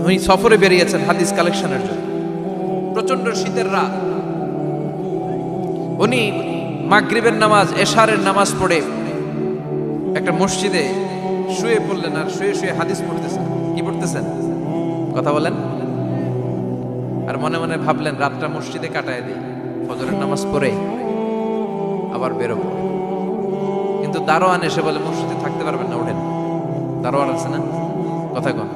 উনি সফরে বেরিয়েছেন হাদিস কালেকশনের জন্য। প্রচন্ড শীতের রাত, উনি মাগরিবের নামাজ, এশারের নামাজ পড়ে একটা মসজিদে শুয়ে পড়লেন, আর শুয়ে শুয়ে হাদিস পড়তেছেন। কি পড়তেছেন? কথা বলেন। আর মনে মনে ভাবলেন রাতটা মসজিদে কাটায় দিই, ফজরের নামাজ পড়ে আবার বেরোবো। কিন্তু দারোয়ান এসে বলে মসজিদে থাকতে পারবেন না, ওঠেন। দারোয়ান আছে না, কথা কন।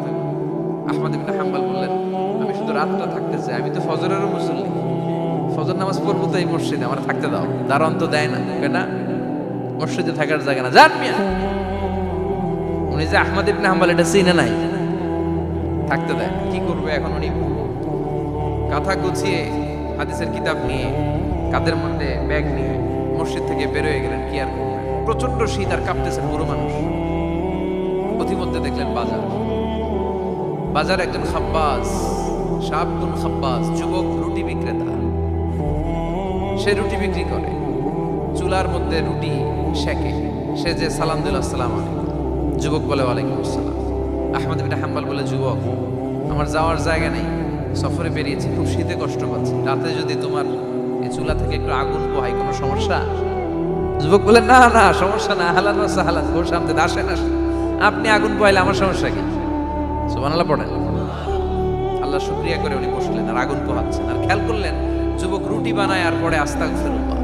আহমদ ইবনে হাম্বল বললেন আমি শুধু রাতটা থাকতে চাই, আমি তো ফজরেরও মুসল্লি, ফজর নামাজ পড়বো তো এই মসজিদে, আমার থাকতে দাও। দারোয়ান তো দেয় না, কেনা মসজিদে থাকার জায়গা না, যান মিয়া। উনি যে আহমদ ইবনে হাম্বল এটা চিনে নাই, থাকতে দেয়। কি করবে এখন? উনি কাঁথা গুছিয়ে হাদিসের কিতাব নিয়ে কাঁধের মধ্যে ব্যাগ নিয়ে মসজিদ থেকে বেরোয় গেলেন। কি আর করবেন, প্রচন্ড শীত আর কাঁপতেছেন বুড়ো মানুষ। পথিমধ্যে দেখলেন বাজার, বাজার একজন খাব্বাস, শাবকুন খাব্বাস, যুবক রুটি বিক্রেতা। সে রুটি বিক্রি করে, চুলার মধ্যে রুটি সেকে। সে যে সালাম দিল আসসালামু আলাইকুম, যুবক বলে ওয়ালাইকুম আসসালাম। আহমদ ইবনে হাম্বল বলে যুবক আমার যাওয়ার জায়গা নেই, সফরে বেরিয়েছি, খুব শীতে কষ্ট পাচ্ছি, রাতে যদি তোমার এই চুলা থেকে একটু আগুন পোহাই কোনো সমস্যা? যুবক বলে না না সমস্যা না, হালাল ওয়া সাহালাত, ওর সামনে আসেন আসেন, আপনি আগুন পোহাইলে আমার সমস্যা কি? সুবহানাল্লাহ পড়েন। আল্লাহ শুকরিয়া করে উনি বসলেন আর আগুন পোহাচ্ছেন। আর খেয়াল করলেন যুবক রুটি বানায় আর পরে আস্তাগফিরুল্লাহ,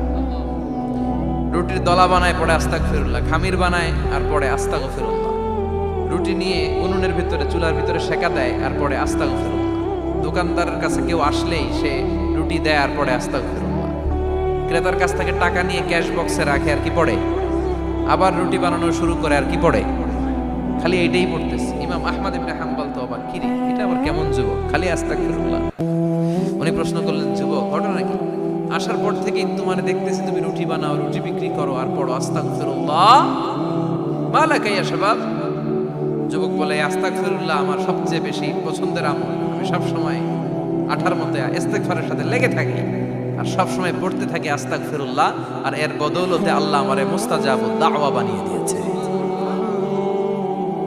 রুটির দলা বানায় পরে আস্তাগফিরুল্লাহ, খামির বানায় আর পরে আস্তাগফিরুল্লাহ, রুটি নিয়ে উনুনের ভিতরে চুলার ভিতরে সেকা দেয় আর পরে আস্তাগফিরুল্লাহ, দোকানদারের কাছে কেউ আসলেই সে রুটি দেয় আর পরে আস্তাগফিরুল্লাহ, ক্রেতার কাছ থেকে টাকা নিয়ে ক্যাশ বক্সে রাখে আর কি পড়ে, আবার রুটি বানানো শুরু করে আর কি পড়ে, খালি এইটাই পড়তেছে। ইমাম আহমদ ইবনে হাম্বল তো অবাক, কি রে এটা আবার কেমন যুবক, খালি আস্তাগফিরুল্লাহ। উনি প্রশ্ন করলেন যুবক ঘটনা কি? আসার পর থেকেই তোমার দেখতেছি তুমি রুটি বানাও, রুটি বিক্রি করো আর পড়ো আস্তাগফিরুল্লাহ, মালাকা ইয়া শাবাব। যুবক বলে আস্তাগফিরুল্লাহ আমার সবচেয়ে বেশি পছন্দের আমল, আমি সবসময় আঠার মধ্যে ইস্তেগফারের সাথে লেগে থাকি আর সবসময় পড়তে থাকি আস্তাগফিরুল্লাহ, আর এর বদৌলতে আল্লাহ আমারে মুস্তাজাবুদ দাওয়া বানিয়ে দিয়েছে।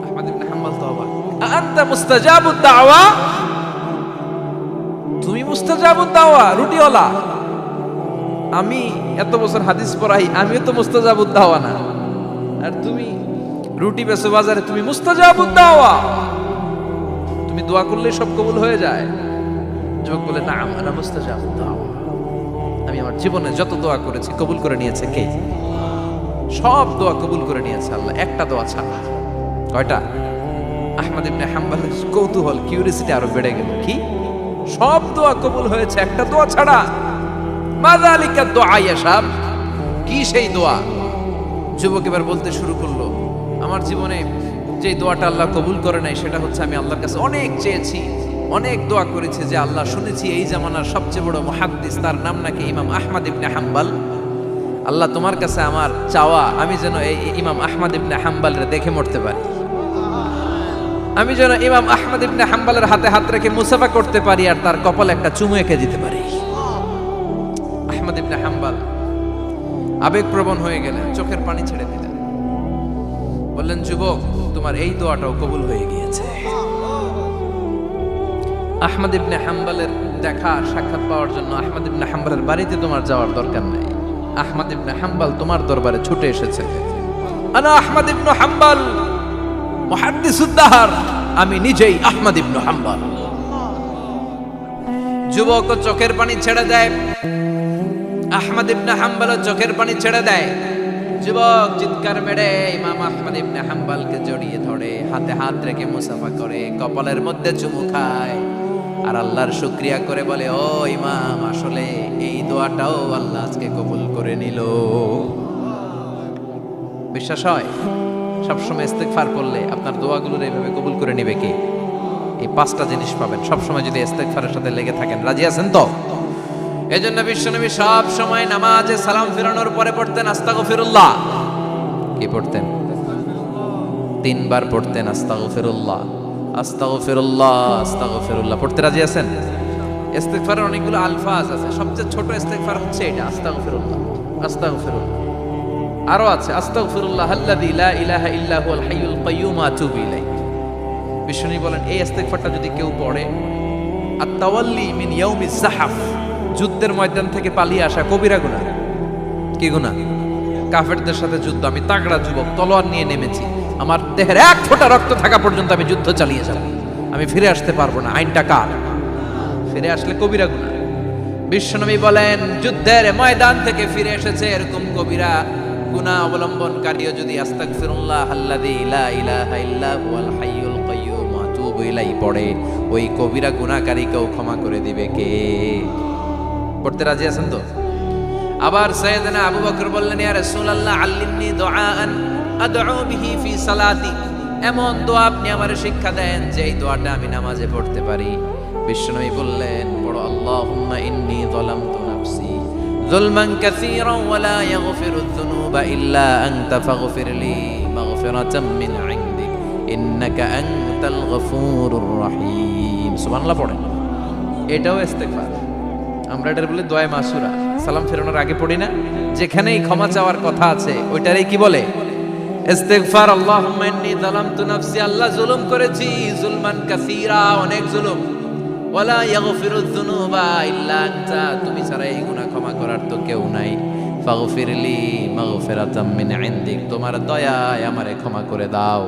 আহমদ ইবনে হাম্বল তো অবাক, আনতা মুস্তাজাবুদ দাওয়া, তুমি মুস্তাজাবুদ দাওয়া রুটিওয়ালা? আমি এত বছর হাদিস পড়াই, আমিও তো মুস্তাজাবুদ দাওয়া না, আর তুমি রুটি বেচো বাজারে, তুমি মুস্তাজাবুদ দাওয়া, তুমি দোয়া করলে সব কবুল হয়ে যায়? যুবক বলে না আনা মুস্তাজাবুদ দাওয়া, আমি আমার জীবনে যত দোয়া করেছি কবুল করে নিয়েছে কে? সব দোয়া কবুল করে নিয়েছে আল্লাহ, একটা দোয়া ছাড়া। কয়টা? আহমদ ইবনে হাম্বলের কৌতূহল, কিউরিসিটি আরো বেড়ে গেল। কি? সব দোয়া কবুল হয়েছে একটা দোয়া ছাড়া। মাযালিকা দুআ ইয়া শাব, কি সেই দোয়া? যুবক এবার বলতে শুরু করলো আমার জীবনে যে দোয়াটা আল্লাহ কবুল করে নাই সেটা হচ্ছে আমি আল্লাহর কাছে অনেক চেয়েছি, অনেক দোয়া করেছি যে আল্লাহ শুনেছি এই জামানার সবচেয়ে বড় মুহাদ্দিস, তার নাম নাকি ইমাম আহমদ ইবনে হাম্বল। আল্লাহ তোমার কাছে আমার চাওয়া আমি যেন এই ইমাম আহমদ ইবনে হাম্বলরে দেখে মরতে পারি, আমি যেন ইমাম আহমদ ইবনে হাম্বলের হাতে হাত রেখে মুসাফা করতে পারি আর তার কপালে একটা চুমু এঁকে দিতে পারি। আহমদ ইবনে হাম্বল আবেগপ্রবণ হয়ে গেলেন, চোখের পানি ছেড়ে দিলেন, বললেন যুবক তোমার এই দোয়াটাও কবুল হয়ে গিয়েছে। আহমদ ইবনে হাম্বলের দেখা সাক্ষাৎ পাওয়ার জন্য আহমদ ইবনে হাম্বলের বাড়িতে তোমার যাওয়ার দরকার নেই, আহমদ ইবনে হাম্বল তোমার দরবারে ছুটে এসেছে। আনা আহমদ ইবনে হাম্বল মুহাদ্দিসুদ দাহর, আমি নিজেই আহমদ ইবনে হাম্বল। যুবক চোখের পানি ছেড়ে দেয়, আহমদ ইবনে হাম্বল চোখের পানি ছেড়ে দেয়। যুবক চিৎকার মেরে ইমাম আহমদ ইবনে হাম্বলকে জড়িয়ে ধরে, হাতে হাত রেখে মুসাফা করে, কপালের মধ্যে চুমু খায় আর আল্লাহর শুকরিয়া করে বলে ও ইমাম আসলে এই দোয়াটাও আল্লাহ আজকে কবুল করে নিল। বিশ্বাস হয় সবসময় ইস্তেগফার করলে আপনার দোয়াগুলোর এইভাবে কবুল করে নিবে কে? এই পাঁচটা জিনিস পাবেন সবসময় যদি ইস্তেগফারের সাথে লেগে থাকেন। রাজি আছেন তো? এজন্য বিশ্বনবী সব সময় নামাজে সালাম ফেরানোর পরে পড়তেন আস্তাগফিরুল্লাহ। কি পড়তেন? 3 বার পড়তেন আস্তাগফিরুল্লাহ, আস্তাগফিরুল্লাহ, আস্তাগফিরুল্লাহ। পড়তে রাজি আছেন? ইস্তেগফারের অনেকগুলো আলফাজ আছে, সবচেয়ে ছোট ইস্তেগফার হচ্ছে এটা আস্তাগফিরুল্লাহ, আস্তাগফিরুল্লাহ। আরো আছে আস্তাগফিরুল্লাহ আল্লাযী লা ইলাহা ইল্লা হুয়াল হাইয়ুল কাইয়্যুম আতুবু ইলাইহি, বিষ্ণু বলেন এই ইস্তেগফারটা যদি কেউ পড়ে, আত-তাওয়াল্লি মিন ইয়াউমিজ যাহাফ, যুদ্ধের ময়দান থেকে পালিয়ে আসা কবিরা গুনাহ। কি গুনাহ? কাফেরদের সাথে যুদ্ধ, আমি তাগড়া যুবক, তলোয়ার নিয়ে নেমেছি, আমার দেহের এক ফোঁটা রক্ত থাকা পর্যন্ত আমি যুদ্ধ চালিয়ে যাব, আমি ফিরে আসতে পারবো না, আইনটা কার? ফিরে আসলে কবিরা গুনাহ। বিশ্বনবী বলেন যুদ্ধের ময়দান থেকে ফিরে এসেছে এরকম কবিরা গুনাহ অবলম্বনকারীও যদি আস্তাগফিরুল্লাহ আল্লাযী লা ইলাহা ইল্লা হুয়াল হাইয়ুল কাইয়্যুম ওয়া আতুবু ইলাইহি পড়ে, ওই কবিরা গুনাহকারীকেও ক্ষমা করে দিবে কে? পড়তে রাজি আছেন তো? আবার সাইয়েদনা আবু বকর বললেন, ইয়া রাসূলুল্লাহ আল্লিমনি দুআআন আদউ বিহি ফি সালাতি, এমন দোয়া আপনি আমারে শিক্ষা দেন যে এই দোয়াটা আমি নামাজে পড়তে পারি। বিশ্বনবী বললেন, পড়ো আল্লাহুম্মা ইন্নী যালামতু নাফসি যুলমান কাসীরান ওয়া লা ইয়াগফিরুয যুনুবা ইল্লা আনতা ফাগফিরলি মাগফিরাতাম মিন ইনদিক ইন্নাকা আনতাল গফুরুর রহিম। সুবহানাল্লাহ পড়েন, এটাও ইস্তেগফার। আমরা এটার বলে দোয়া মাসুরা, সালাম ফেরানোর আগে পড়ি না? যেখানেই ক্ষমা চাওয়ার কথা আছে ওইটারই কি বলে? ইস্তেগফার। আল্লাহুম্মা ইন্নী যালামতু নাফসি, আল্লাহ জুলুম করেছি, যুলমান কাসীরা, অনেক জুলুম, ওয়ালা ইয়াগফিরুয যুনুবা ইল্লা আনতা, তুমি ছাড়া এই গুনাহ ক্ষমা করার তো কেউ নাই। ফাগফিরলি মাগফিরাতাম মিন ইনদিক, তোমার দয়ায় আমারে ক্ষমা করে দাও।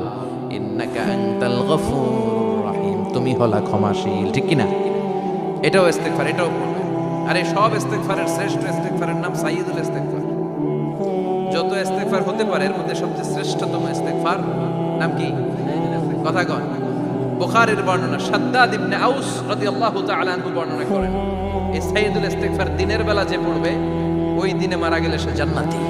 ইন্নাকা আনতাল গফুরুর রহিম, তুমি হলা ক্ষমাশীল। ঠিক কি না? এটাও ইস্তেগফার, এটাও পড়বে। আর এই সব ইস্তেগফারের শ্রেষ্ঠ ইস্তেগফারের নাম সাইয়্যিদুল ইস্তেগফার। যত ইস্তেগফার হতে পারে এর মধ্যে সবচেয়ে শ্রেষ্ঠতম ইস্তেগফার নাম কি? কথা কন। বুখারীর বর্ণনা, শাদ্দাদ ইবনে আউস রাদিয়াল্লাহু তাআলা আনহু বর্ণনা করেন, এই সাইয়্যিদুল ইস্তেগফার দিনের বেলা যে পড়বে ওই দিনে মারা গেলে সে জান্নাতি।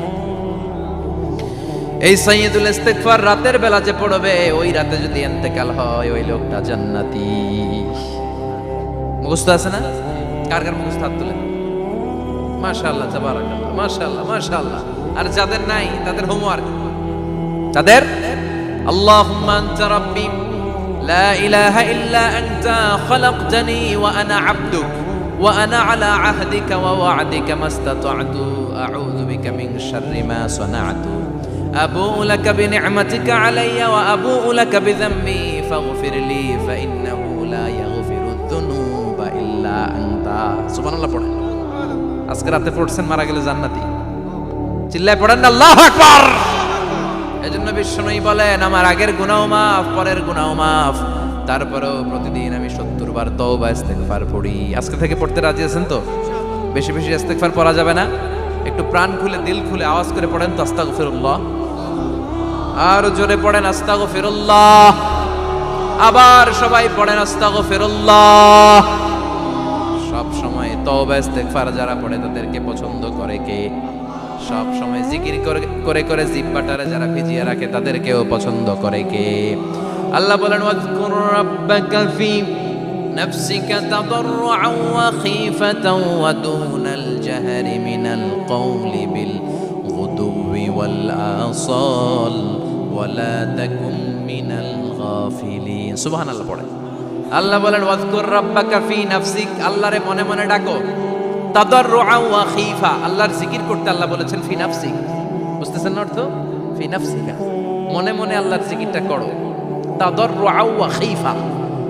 এই সাইয়্যিদুল ইস্তেগফার রাতের বেলা যে পড়বে ওই রাতে যদি ইন্তেকাল হয় ওই লোকটা জান্নাতি। মুখস্থ আছে না? কার কার মুখস্থ হাত তুলেন? মাশাআল্লাহ, তাবারাকাল্লাহ, মাশাআল্লাহ, মাশাআল্লাহ। আর যাদের নাই তাদের হোমওয়ার্ক, তাদের আল্লাহুম্মা আনতা রাব্বি লা ইলাহা ইল্লা আনতা খালাকতানি ওয়া আনা আবদুক ওয়া আনা আলা আহদিকা ওয়া ওয়া'দিকা মাস্তাতা'তু আউযু বিকা মিন শাররি মা সানা'তু আবু'ু লাকা বিনি'মাতিকা আলাইয়া ওয়া আবু'ু লাকা বিযামবি ফাগফিরলি ফাইন্নাহু লা ইয়াগফিরুয যুনুবা ইল্লা আনতা। সুবহানাল্লাহ পড়েন। আজকে রাতে পড়ছেন, মারা গেলে জান্নাতি। চিল্লায় পড়েন না আল্লাহু আকবার। এজন্য বিশ্বনবী বলেন আমার আগের গুনাহ মাফ, পরের গুনাহ মাফ, তারপরেও প্রতিদিন আমি 70 বার তওবা ইস্তেগফার পড়ি। আজকে থেকে পড়তে রাজি আছেন তো? বেশি বেশি ইস্তেগফার পড়া যাবে না? একটু প্রাণ খুলে দিল খুলে আওয়াজ করে পড়েন তো আস্তাগফিরুল্লাহ। আর জোরে পড়েন আস্তাগফিরুল্লাহ। আবার সবাই পড়েন আস্তাগফিরুল্লাহ। সব সময় তওবা ইস্তেগফার যারা পড়ে তাদেরকে পছন্দ করে কে? সব সময় জিকির করে করে জিহ্বাটারে যারা ভিজিয়ে রাখে তাদেরকেও পছন্দ করে কে? আল্লাহ বলেন ওয়াজকুর রাব্বাকা ফি নাফসিকা তাদাররুআন ওয়া খীফাতান ওয়া দুনাল জাহরি মিনাল কওলি বিল গুদুওয়ি ওয়াল আসাল ওয়া লা তাকুম মিনাল গাফিলিন। সুবহানাল্লাহ পড়েন। আল্লাহ বলেন ওয়াজকুর রাব্বাকা ফি নাফসিক, আল্লাহরে মনে মনে ডাকো। তাদাররুআন ওয়া খীফা, আল্লাহর জিকির করতে আল্লাহ বলেছেন ফি নাফসিক। বুঝতেছেন না অর্থ? ফি নাফসিকা, মনে মনে আল্লাহর জিকিরটা করো। তাদাররুআন ওয়া খীফা,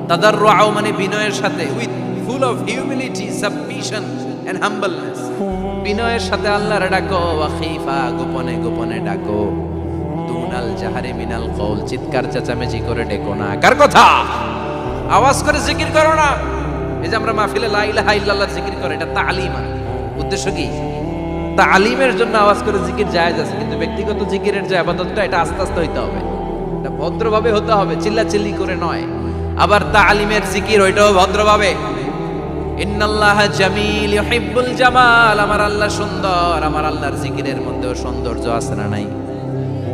তাদাররুআন মানে বিনয়ের সাথে, with full of humility, submission and humbleness, বিনয়ের সাথে আল্লাহরে ডাকো। ওয়া খীফা, গোপনে গোপনে ডাকো। দুনাল জাহারি মিনাল কওল, চিৎকার চেঁচামেচি করে ডেকো না। কার কথা? আওয়াজ করে জিকির করো না। এই যে আমরা মাহফিলে লা ইলাহা ইল্লাল্লাহ জিকির করে, এটা তালিম। উদ্দেশ্য কি? তালিমের জন্য আওয়াজ করে জিকির জায়েজ আছে, কিন্তু ব্যক্তিগত জিকিরের যে ইবাদতটা এটা আস্তে আস্তে হইতে হবে, এটা ভদ্রভাবে হতে হবে, চিল্লাচিল্লি করে নয়। আবার তালিমের জিকির ওইটাও ভদ্রভাবে। ইন্নাল্লাহা জামিল ইউহিব্বুল জামাল, আমার আল্লাহ সুন্দর, আমার আল্লাহর জিকিরের মধ্যেও সৌন্দর্য আছে না নাই?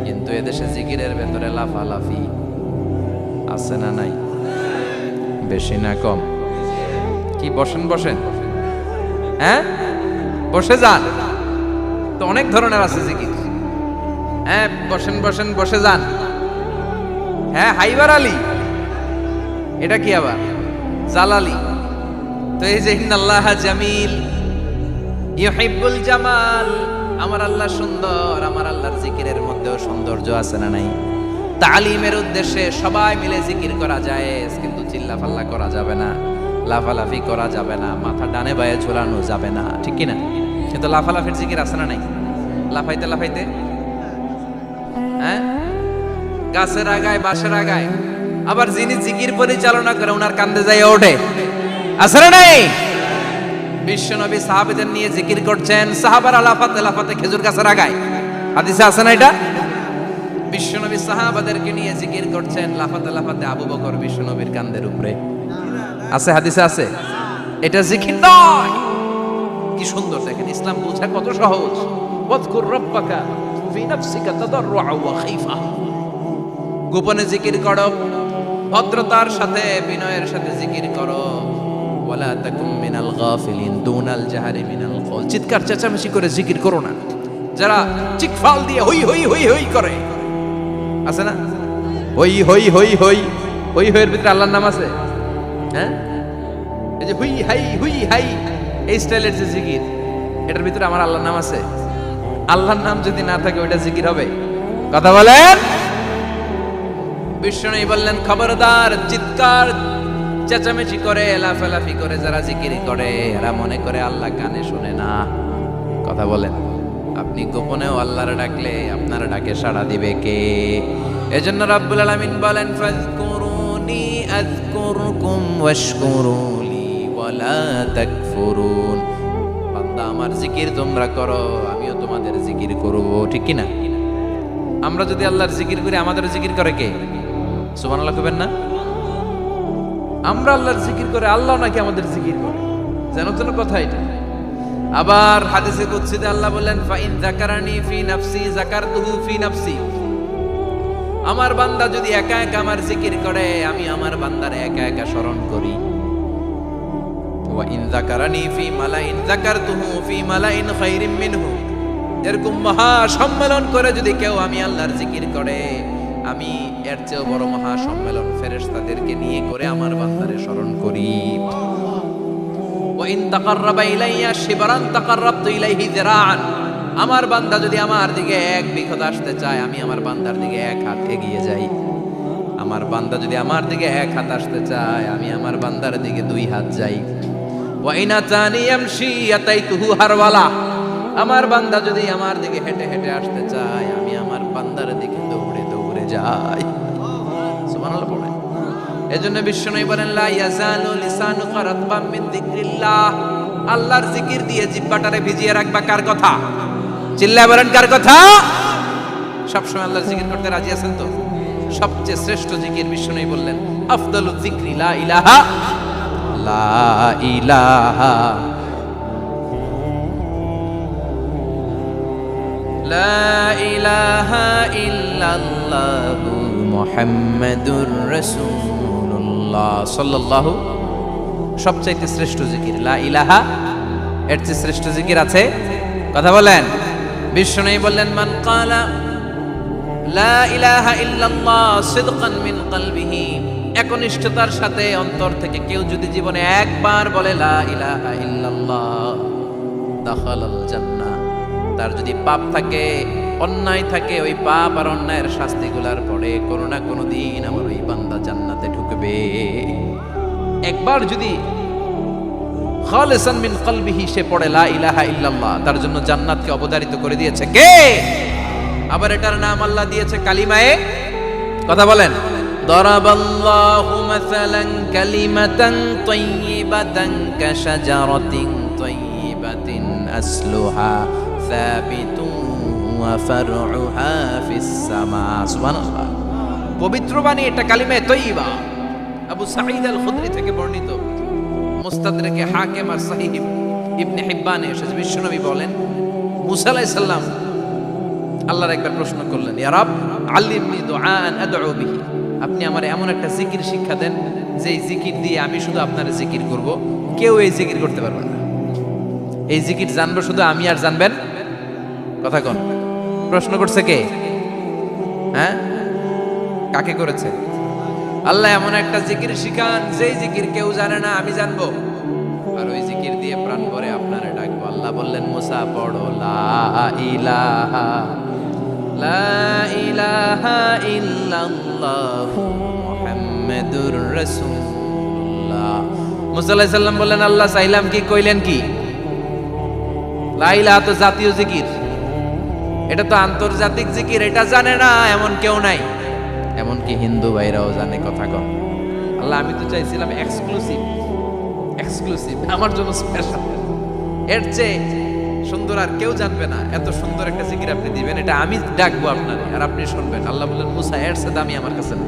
কিন্তু এদেশে জিকিরের ভেতরে লাফালাফি আছে না নাই? বেশি না কম? কি বসেন বসেন, হ্যাঁ বসে যান তো, অনেক ধরনের আছে জিকির। হ্যাঁ বসেন বসেন, বসে যান। হ্যাঁ হাইবার আলী, এটা কি আবার জালালি? তো এই যে ইন্নাল্লাহা জামিল ইউহিব্বুল জামাল, আমার আল্লাহ সুন্দর, আমার আল্লাহর জিকিরের মধ্যেও সৌন্দর্য আছে না নাই? তালিমের উদ্দেশ্যে সবাই মিলে জিকির করা যায়, কিন্তু চিল্লাফাল্লা করা যাবে না, লাফালাফি করা যাবে না, মাথা ডানে বায়ে ঝোলানো যাবে না, ঠিক কিনা? কিন্তু লাফালাফির জিকির আছে না নাই? লাফাইতে লাফাইতে, হ্যাঁ, গাছের আগায় বাঁশের আগায়, আবার যিনি জিকির পরিচালনা করে ওনার কান্দে যায় ওঠে, আছে না নাই? বিশ্বনবী সাহাবীদের নিয়ে জিকির করছেন, সাহাবারা লাফাতে লাফাতে খেজুর গাছের আগায়, হাদিসে আছে না এটা? বিশ্বনবী সাহাবাদেরকে নিয়ে জিকির করছেন, লাফাতে লাফাতে আবু বকর বিশ্বনবীর কান্দের উপরে, আছে হাদিসে আছে। এটা জিকির নয়। কি সুন্দর দেখেন, ইসলাম বোঝা কত সহজ। ওয়াজকুর রাব্বাকা ফি নাফসিকা তাদাররুআ ওয়া খাইফা, গোপনে জিকির করো, ভদ্রতার সাথে বিনয়ের সাথে জিকির করো। ওয়ালা তাকুম মিনাল গাফিলিন দুনাল জাহরি মিনাল কওল, চিৎকার চেঁচামেচি করে জিকির করো না। যারা চিকফাল দিয়ে হই হই হই হই করে, আছে না? হই হই হই হই হই হইয়ের ভিতরে আল্লাহর নাম আছে, হ্যাঁ? এই যে হুই হাই হুই হাই এই স্টাইলের যে জিকির, এটার ভিতরে আমার আল্লাহর নাম আছে? আল্লাহর নাম যদি না থাকে ওইটা জিকির হবে? কথা বলেন। বিষ্ণু বললেন, খবরদার, চিৎকার চেঁচামেচি করে লাফালাফি করে যারা জিকির করে এরা মনে করে আল্লাহ কানে শোনে না। কথা বলেন। আপনি গোপনেও আল্লাহর ডাকলে আপনার ডাকে সাড়া দিবে কে? এজন্য রাব্বুল আলামিন বলেন, ফাযকুরুনি আযকুরকুম ওয়াশকুরুলি ওয়ালা তাকফুরুন। বান্দা আমার জিকির তোমরা করো, আমিও তোমাদের জিকির করব, ঠিক কি না? আমরা যদি আল্লাহর জিকির করি আমাদের জিকির করে কে? সুবহানাল্লাহ কইবেন না? আমরা আল্লাহর জিকির করে আল্লাহ নাকি আমাদের জিকির করে, জানো তো কথা এটা। আবার হাদিসে কুদসিতে আল্লাহ বলেন, ফাইন যাকারানি ফি নাফসি যাকারতুহু ফি নাফসি, আমার বান্দা যদি একা একা আমার জিকির করে আমি আমার বান্দারে একা একা স্মরণ করি। ওয়া ইন যাকারানি ফি মালাইন যাকারতুহু ফি মালাইন খায়রিম মিনহু, এরকম মহা সম্মেলন করে যদি কেউ আমি আল্লাহর জিকির করে আমি এর চেয়েও বড় মহা সম্মেলন ফেরেশতাদেরকে নিয়ে করে আমার বান্দারে স্মরণ করি। ওয়া ইন তাকাররাবা ইলাইয়া শিবরান তাকাররাবতু ইলাইহি যিরাআন, আমার বান্দা যদি আমার দিকে এক বিঘত আসতে চায় আমি আমার বান্দার দিকে এক হাত এগিয়ে যাই। আমার বান্দা যদি আমার দিকে এক হাত আসতে চায় আমি আমার বান্দার দিকে দুই হাত যাই। ওয়া ইন আতানি ইয়ামশি আতাইতুহু হারওয়ালা, আমার বান্দা যদি আমার দিকে হেঁটে হেঁটে আসতে চায় আমি আমার বান্দার দিকে দৌড়ে দৌড়ে যাই। সুবহানাল্লাহ পড়েন। এজন্য বিশ্বনবী বলেন, লা ইয়াজালু লিসানুকা রাতবাম মিন যিকরিল্লাহ, আল্লাহর জিকির দিয়ে জিহ্বাটারে ভিজিয়ে রাখবা। কার কথা? চিল্লায় বলেন কার কথা? সবসময় আল্লাহর জিকির করতে রাজি আছেন তো? সবচেয়ে শ্রেষ্ঠ জিকির বিশ্বনবী বললেন, আফদালুয যিকরি লা ইলাহা লা ইলাহা লা ইলাহা ইল্লাল্লাহু মুহাম্মাদুর রাসূলুল্লাহ সাল্লাল্লাহু। সবচাইতে শ্রেষ্ঠ জিকির লা ইলাহা, এর চেয়ে শ্রেষ্ঠ জিকির আছে? কথা বলেন। বিশ্বনবী বললেন, মান ক্বালা লা ইলাহা ইল্লাল্লাহ সিদকান মিন কলবিহি, একনিষ্ঠতার সাথে অন্তর থেকে কেউ যদি জীবনে একবার বলে লা ইলাহা ইল্লাল্লাহ দাখালাল জান্নাহ, তার যদি পাপ থাকে অন্যায় থাকে ওই পাপ আর অন্যায়ের শাস্তিগুলার পরে কোনো না কোনো দিন আমার ওই বান্দা জান্নাতে ঢুকবে। একবার যদি খালিসান মিন কলবিহি সে পড়ে লা ইলাহা ইল্লাল্লাহ, তার জন্য জান্নাতকে অবধারিত করে দিয়েছে কে? আবার এটার নাম আল্লাহ দিয়েছে কালিমায়ে, কথা বলেন, দরাবাল্লাহু মাসালান কালিমাতান তাইয়িবাতান কাশাজারাতিন তাইয়িবাতিন আসলুহা সাবিতুন ওয়া ফারউহা ফিস সামা। সুবহানাল্লাহ। পবিত্র বাণী এটা কালিমায়ে তাইয়িবা। আবু সাঈদ আল খুদরি থেকে বর্ণিত, মুস্তাদরাকে হাকিম আর সহিহ ইবনে হিব্বানে এসেছে, বিশ্বনবী বলেন, মুসা আলাইহিস সালাম আল্লাহর একবার প্রশ্ন করলেন, ইয়া রাব আল্লিমনি দুআআন আদউ বিহি, আপনি আমারে এমন একটা জিকির শিক্ষা দেন যে জিকির দিয়ে আমি শুধু আপনার জিকির করব, কেউ এই জিকির করতে পারবে না। এই জিকির জানবো শুধু আমি আর জানবেন। কথা কোন? প্রশ্ন করছে কে? হ্যাঁ, কাকে করেছে? আল্লাহ এমন একটা জিকির শিখান যেই জিকির কেউ জানে না, আমি জানবো, আর ওই জিকির দিয়ে প্রাণ ভরে আপনারে ডাকবো। আল্লাহ বললেন, মুসা পড়ো লা ইলাহা লা ইলাহা ইল্লাল্লাহ মুহাম্মাদুর রাসূলুল্লাহ। মুসা আলাইহিস সালাম বললেন, আল্লাহ চাইলাম কি, কইলেন কি? লা ইলাহা তো জাতীয় জিকির, এটা তো আন্তর্জাতিক জিকির, এটা জানে না এমন কেউ নাই। এমনকি হিন্দু ভাইরাও জানে। কথা কম। আল্লাহ, আমি তো চাইছিলাম এক্সক্লুসিভ, আমার জন্য স্পেশাল, এর চেয়ে সুন্দর আর কেউ জানবে না। এত সুন্দর একটা জিকির আপনি দিবেন, এটা আমি ডাকবো আপনারে আর আপনি শুনবেন। আল্লাহ বললেন, মুসা এর চেয়ে দামি আমার কাছে না।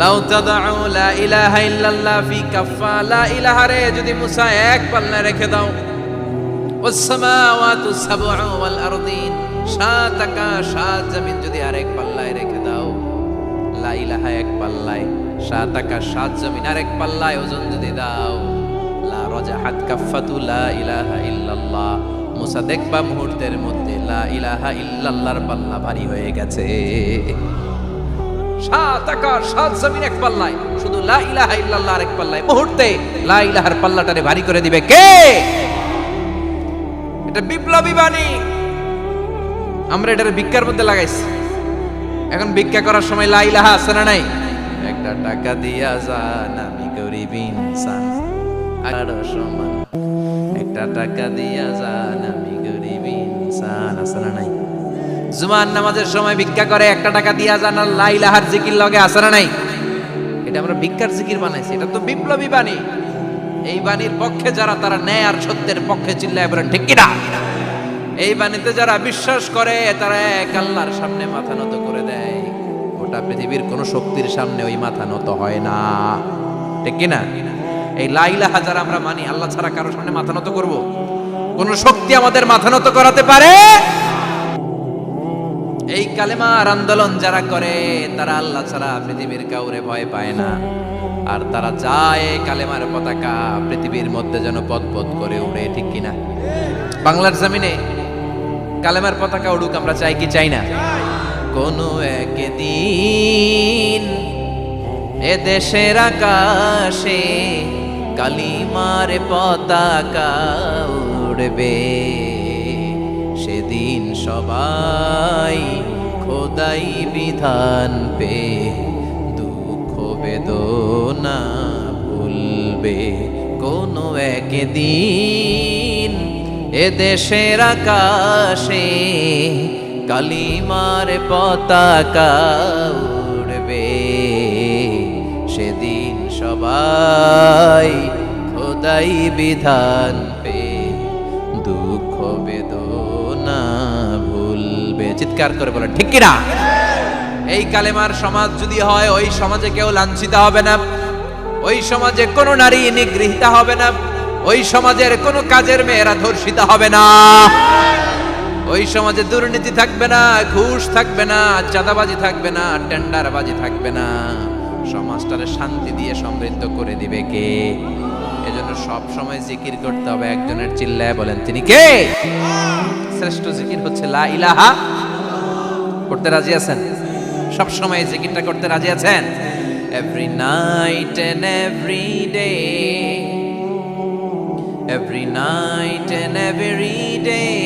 লাউ তাদউ লা ইলাহা ইল্লাল্লাহ ফি কাফা, লা ইলাহা রে যদি মুসা এক পাল্লায় রেখে দাও, ওয়াস সামাওয়াতু সাবউ ওয়াল আরদিন, সাত আকাশ সাত জমিন যদি আরেক পাল্লায় রেখে দাও, লা ইলাহা এক পাল্লায়, সাত আকাশ সাত জমিন আরেক পাল্লায় ওজন যদি দাও, লা রাজাহাত কাফাতু লা ইলাহা ইল্লাল্লাহ, মুসা দেখবা মুহূর্তের মধ্যে লা ইলাহা ইল্লাল্লাহর পাল্লা ভারী হয়ে গেছে। সাত আকাশ সাত জমিন এক পাল্লায়, শুধু লা ইলাহা ইল্লাল্লাহ আরেক পাল্লায়, মুহূর্তে লা ইলাহার পাল্লাটারে ভারী করে দিবে কে? এটা বিপ্লবী বাণী। আমরা এটার ভিক্ষার মধ্যে লাগাইছি। এখন ভিক্ষা করার সময় লা ইলাহা আছে না নাই? একটা টাকা দিয়া যান, আমি গরিব ইনসান, আর সমান। একটা টাকা দিয়া যান, আমি গরিব ইনসান, আছে না নাই? জুমার নামাজের সময় ভিক্ষা করে, একটা টাকা দিয়া যান, আর লা ইলাহার জিকির লগে আছে না নাই? এটা আমরা ভিক্ষার জিকির বানাইছি। এটা তো বিপ্লবী বাণী। এই বাণীর পক্ষে যারা, তারা ন্যায় আর সত্যের পক্ষে চিল্লায় বলেন ঠিক কিনা? এই বাণীতে যারা বিশ্বাস করে, তারা এক আল্লাহর সামনে মাথা নত করে দেয়। গোটা পৃথিবীর কোন শক্তির সামনে ওই মাথা নত হয় না, ঠিক কিনা? এই লা ইলাহা যারা আমরা মানি, আল্লাহ ছাড়া কারো সামনে মাথা নত করব? কোন শক্তি আমাদের মাথা নত করাতে পারে? এই কালেমার আন্দোলন যারা করে, তারা আল্লাহ ছাড়া পৃথিবীর কাউরে ভয় পায় না। আর তারা চায় কালেমার পতাকা পৃথিবীর মধ্যে যেন পথ করে উড়ে, ঠিক কিনা? বাংলার জমিনে কালেমার পতাকা উড়ুক, আমরা চাই কি চাই না? কোনো একদিন এ দেশের আকাশে কালিমার পতাকা উড়বে, সেদিন সবাই খোদাই বিধান পে দুঃখ বেদনা ভুলবে। কোনো একদিন এ দেশের আকাশে কালিমার পতাকা উড়বে, সেদিন সবাই খোদাই বিধান পে দুঃখ বেদনা ভুলবে। চিৎকার করে বলেন ঠিক কিনা? এই কালেমার সমাজ যদি হয়, ওই সমাজে কেউ লাঞ্ছিত হবে না, ওই সমাজে কোনো নারী নিগৃহীতা হবে না, ওই সমাজের কোনো কাজের মেয়েরা ধর্ষিত হবে না, ওই সমাজে দুর্নীতি থাকবে না, ঘুষ থাকবে না, চাঁদাবাজি থাকবে না, টেন্ডারবাজি থাকবে না। সমাজটারে শান্তি দিয়ে সমৃদ্ধ করে দিবে কে? এজন্য সব সময় জিকির করতে হবে একজনের। চিল্লায় বলেন তিনি কে? শ্রেষ্ঠ জিকির হচ্ছে লা ইলাহা। করতে রাজি আছেন? সব সময় জিকিরটা করতে রাজি আছেন? Every night and every day, every night and every day,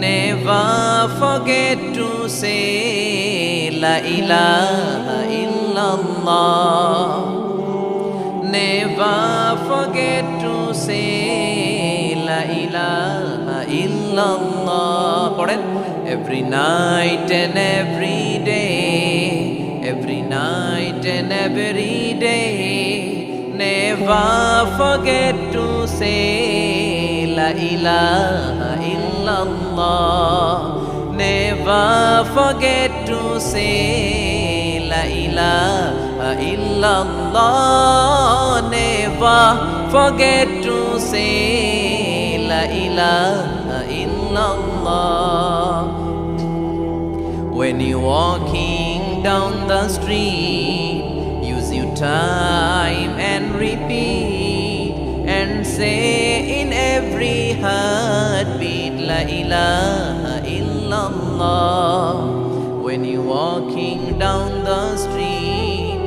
never forget to say la ilaha illallah, never forget to say la ilaha illallah. পড়েন, every night and every day, every night and every day, never forget to say la ilaha illallah, never forget to say la ilaha illallah, never forget to say la ilaha illallah. When you're walking down the street, use your time and repeat and say in every heartbeat la ilaha illallah. When you're walking down the street,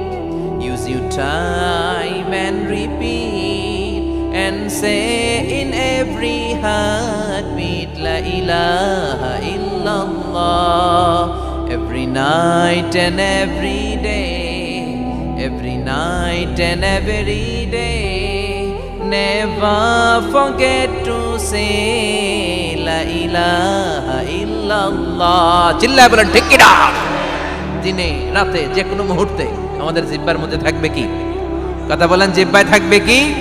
use your time and repeat and say in every heartbeat la ilaha illallah. every night and every day, every night and every day. Never forget to say la ilaha illallah. চিল্লায় বলেন ঠিক কিনা? দিনে রাতে যে কোনো মুহূর্তে আমাদের জিহ্বার মধ্যে থাকবে কি? কথা বলেন, জিহ্বায় থাকবে কি?